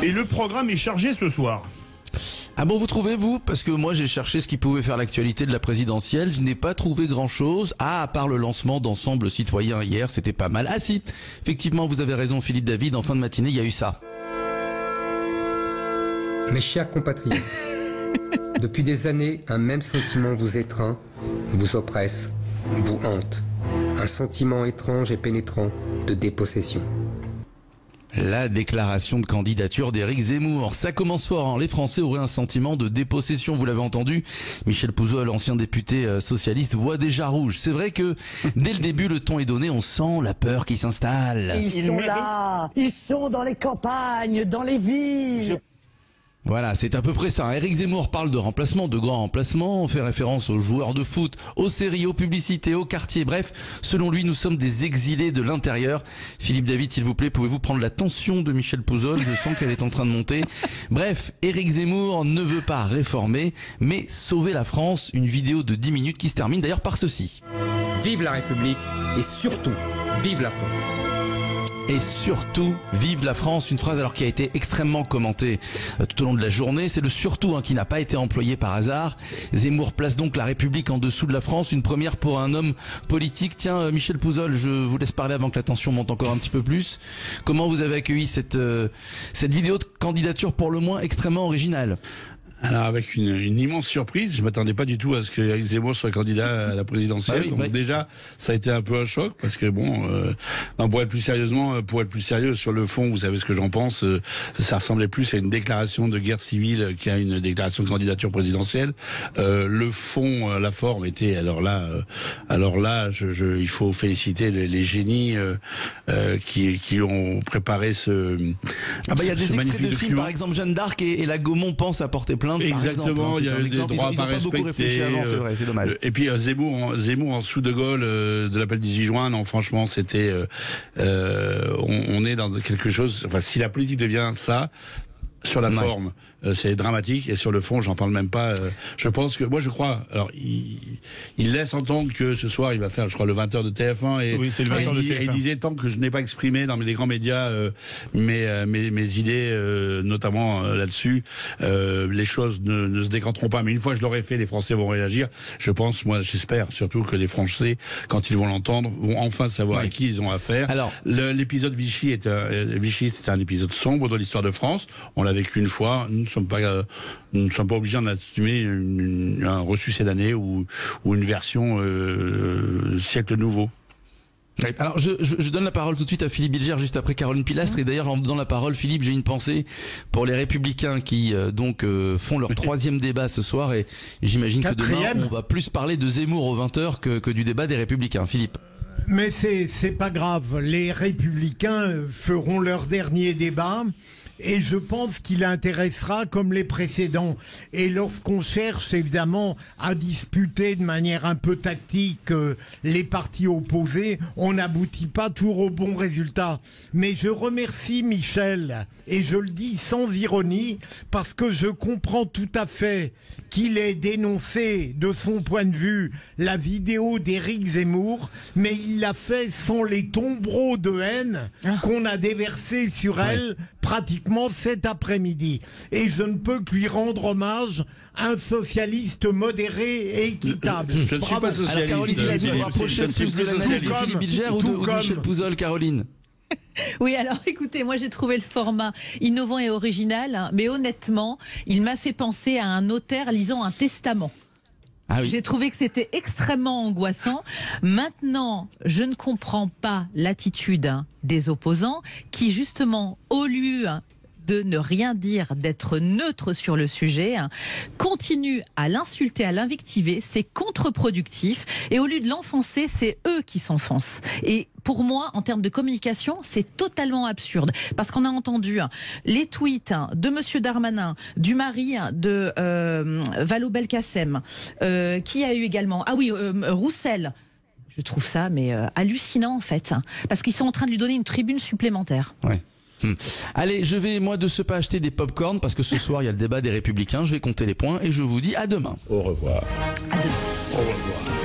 Et le programme est chargé ce soir. Ah bon, vous trouvez, vous? Parce que moi j'ai cherché ce qui pouvait faire l'actualité de la présidentielle, je n'ai pas trouvé grand chose. Ah, à part le lancement d'Ensemble Citoyen hier, c'était pas mal. Ah si, effectivement vous avez raison Philippe David, en fin de matinée il y a eu ça. Mes chers compatriotes, depuis des années, un même sentiment vous étreint, vous oppresse, vous hante. Un sentiment étrange et pénétrant de dépossession. La déclaration de candidature d'Éric Zemmour. Ça commence fort, hein. Les Français auraient un sentiment de dépossession, vous l'avez entendu. Michel Pouzol, ancien député socialiste, voit déjà rouge. C'est vrai que dès le début, le ton est donné, on sent la peur qui s'installe. Ils sont là, ils sont dans les campagnes, dans les villes. Voilà, c'est à peu près ça. Éric Zemmour parle de remplacement, de grands remplacements, on fait référence aux joueurs de foot, aux séries, aux publicités, aux quartiers. Bref, selon lui, nous sommes des exilés de l'intérieur. Philippe David, s'il vous plaît, pouvez-vous prendre la tension de Michel Pouzol? Je sens qu'elle est en train de monter. Bref, Éric Zemmour ne veut pas réformer, mais sauver la France. Une vidéo de 10 minutes qui se termine d'ailleurs par ceci. Vive la République et surtout, vive la France. Et surtout, vive la France, une phrase alors qui a été extrêmement commentée tout au long de la journée. C'est le surtout qui n'a pas été employé par hasard. Zemmour place donc la République en dessous de la France, une première pour un homme politique. Tiens, Michel Pouzol, je vous laisse parler avant que la tension monte encore un petit peu plus. Comment vous avez accueilli cette vidéo de candidature pour le moins extrêmement originale? Alors avec une immense surprise, je m'attendais pas du tout à ce que Éric Zemmour soit candidat à la présidentielle. Donc déjà, ça a été un peu un choc parce que bon, pour être plus sérieux sur le fond, vous savez ce que j'en pense. Ça ressemblait plus à une déclaration de guerre civile qu'à une déclaration de candidature présidentielle. Le fond, la forme était alors là, il faut féliciter les génies qui ont préparé ce. Ah bah il y a des extraits de films, par exemple Jeanne d'Arc et la Gaumont pense à porter plainte. Exactement, il y a des droits à pas respecter. C'est vrai, c'est dommage. Et puis Zemmour en sous de Gaulle de l'appel 18 juin, non franchement c'était, on est dans quelque chose. Enfin, si la politique devient ça. Sur la forme, c'est dramatique, et sur le fond, j'en parle même pas. Je pense que, moi, je crois. Alors, il laisse entendre que ce soir, il va faire, je crois, le 20h de TF1, et, oui, c'est le 20h de TF1. Et il disait tant que je n'ai pas exprimé dans les grands médias mes idées, notamment là-dessus, les choses ne se décanteront pas. Mais une fois que je l'aurai fait, les Français vont réagir. Je pense, moi, j'espère surtout que les Français, quand ils vont l'entendre, vont enfin savoir à qui ils ont affaire. Alors, l'épisode Vichy c'était un épisode sombre de l'histoire de France. On l'a vécu une fois, nous ne sommes pas obligés d'en assumer un ressucé d'année ou une version siècle nouveau. Alors je donne la parole tout de suite à Philippe Bilger juste après Caroline Pilastre, et d'ailleurs en donnant la parole, Philippe, j'ai une pensée pour les Républicains qui font leur troisième débat ce soir, et j'imagine que demain on va plus parler de Zemmour aux 20h que du débat des Républicains. Philippe. Mais c'est pas grave, les Républicains feront leur dernier débat. Et je pense qu'il intéressera comme les précédents. Et lorsqu'on cherche évidemment à disputer de manière un peu tactique les partis opposés, on n'aboutit pas toujours au bon résultat. Mais je remercie Michel, et je le dis sans ironie, parce que je comprends tout à fait qu'il ait dénoncé de son point de vue la vidéo d'Éric Zemmour, mais il l'a fait sans les tombereaux de haine qu'on a déversés sur elle pratiquement cet après-midi. Et je ne peux que lui rendre hommage, un socialiste modéré et équitable. Je ne suis pas socialiste. Alors Caroline, il a dit vous rapprocher plus de l'analyse de Philippe Bilger ou de Michel Pouzol, Caroline? Oui, alors écoutez, moi j'ai trouvé le format innovant et original, hein, mais honnêtement, il m'a fait penser à un notaire lisant un testament. Ah oui. J'ai trouvé que c'était extrêmement angoissant. Maintenant, je ne comprends pas l'attitude des opposants qui, justement, au lieu de ne rien dire, d'être neutre sur le sujet, continuent à l'insulter, à l'invectiver. C'est contre-productif. Et au lieu de l'enfoncer, c'est eux qui s'enfoncent. Et pour moi, en termes de communication, c'est totalement absurde. Parce qu'on a entendu les tweets de Monsieur Darmanin, du mari de Vallaud-Belkacem, qui a eu également... Ah oui, Roussel. Je trouve ça hallucinant, en fait. Parce qu'ils sont en train de lui donner une tribune supplémentaire. Ouais. Allez, je vais moi de ce pas acheter des pop-corn parce que ce soir il y a le débat des Républicains. Je vais compter les points et je vous dis à demain. Au revoir. À demain. Au revoir.